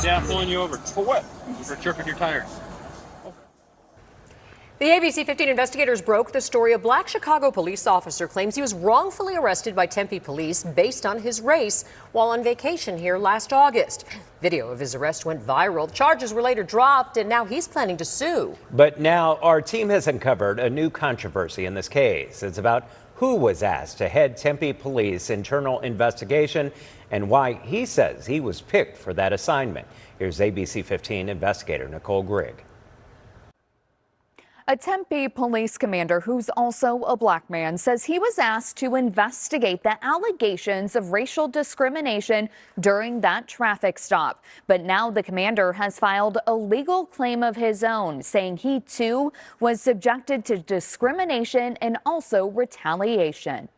Yeah, I'm pulling you over. For what? For tripping your tires. The ABC 15 investigators broke the story. A black Chicago police officer claims he was wrongfully arrested by Tempe police based on his race while on vacation here last August. Video of his arrest went viral. Charges were later dropped, and now he's planning to sue. But now our team has uncovered a new controversy in this case. It's about who was asked to head Tempe police internal investigation and why he says he was picked for that assignment. Here's ABC 15 investigator Nicole Grigg. A Tempe police commander who's also a black man says he was asked to investigate the allegations of racial discrimination during that traffic stop. But now the commander has filed a legal claim of his own, saying he too was subjected to discrimination and also retaliation.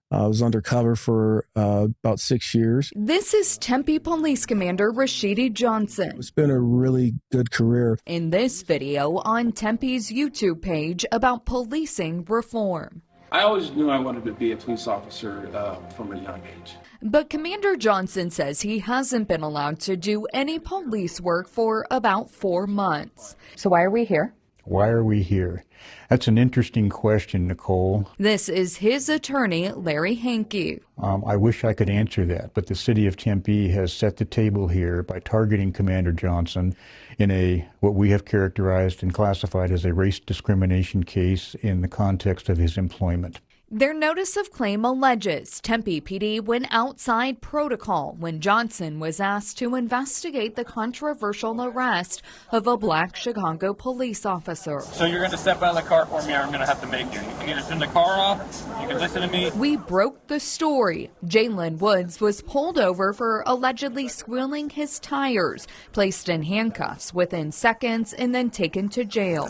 I was undercover for about 6 years. This is Tempe Police Commander Rashidi Johnson. It's been a really good career. In this video on Tempe's YouTube page about policing reform. I always knew I wanted to be a police officer from a young age. But Commander Johnson says he hasn't been allowed to do any police work for about 4 months. So why are we here? Why are we here? That's an interesting question, Nicole. This is his attorney, Larry Hankey. I wish I could answer that, but the city of Tempe has set the table here by targeting Commander Johnson in what we have characterized and classified as a race discrimination case in the context of his employment. Their notice of claim alleges Tempe PD went outside protocol when Johnson was asked to investigate the controversial arrest of a black Chicago police officer. So you're going to step out of the car for me, or I'm going to have to make you. You can either turn the car off, you can listen to me. We broke the story. Jalen Woods was pulled over for allegedly squealing his tires, placed in handcuffs within seconds, and then taken to jail.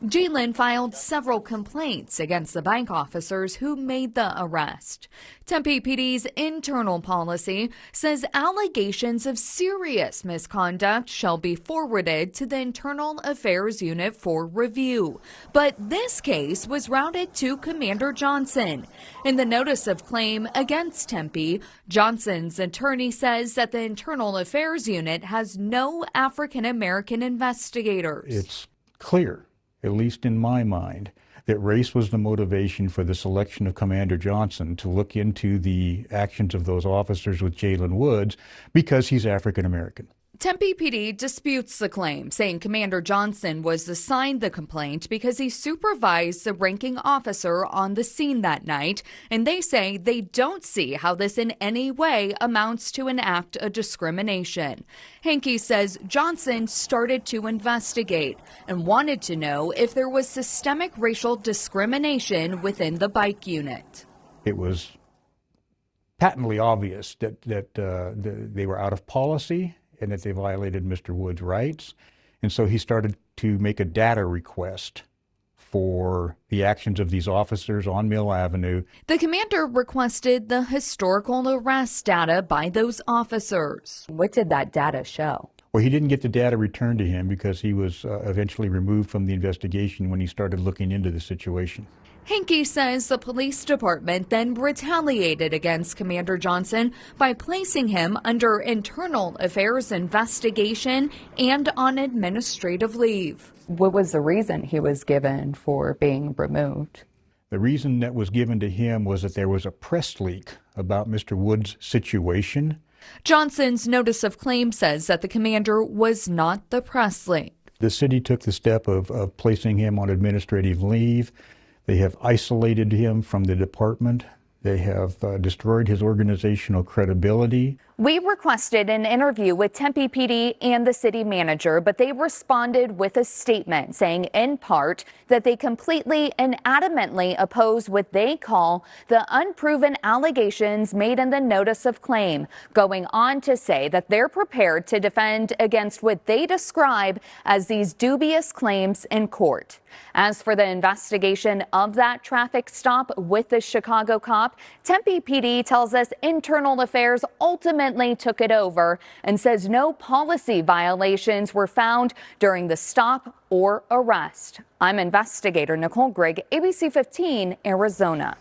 Jalen filed several complaints against the bank officers who made the arrest. Tempe PD's internal policy says allegations of serious misconduct shall be forwarded to the Internal Affairs Unit for review. But this case was routed to Commander Johnson. In the notice of claim against Tempe, Johnson's attorney says that the Internal Affairs Unit has no African American investigators. It's clear, at least in my mind, that race was the motivation for the selection of Commander Johnson to look into the actions of those officers with Jalen Woods because he's African American. Tempe PD disputes the claim, saying Commander Johnson was assigned the complaint because he supervised the ranking officer on the scene that night, and they say they don't see how this in any way amounts to an act of discrimination. Hankey says Johnson started to investigate and wanted to know if there was systemic racial discrimination within the bike unit. It was patently obvious that they were out of policy and that they violated Mr. Wood's rights. And so he started to make a data request for the actions of these officers on Mill Avenue. The commander requested the historical arrest data by those officers. What did that data show? Well, he didn't get the data returned to him because he was eventually removed from the investigation when he started looking into the situation. Hankey says the police department then retaliated against Commander Johnson by placing him under internal affairs investigation and on administrative leave. What was the reason he was given for being removed? The reason that was given to him was that there was a press leak about Mr. Wood's situation. Johnson's notice of claim says that the commander was not the press leak. The city took the step of placing him on administrative leave. They have isolated him from the department. They have destroyed his organizational credibility. We requested an interview with Tempe PD and the city manager, but they responded with a statement saying, in part, that they completely and adamantly oppose what they call the unproven allegations made in the notice of claim, going on to say that they're prepared to defend against what they describe as these dubious claims in court. As for the investigation of that traffic stop with the Chicago cop, Tempe PD tells us Internal Affairs ultimately took it over and says no policy violations were found during the stop or arrest. I'm investigator Nicole Grigg, ABC 15, Arizona.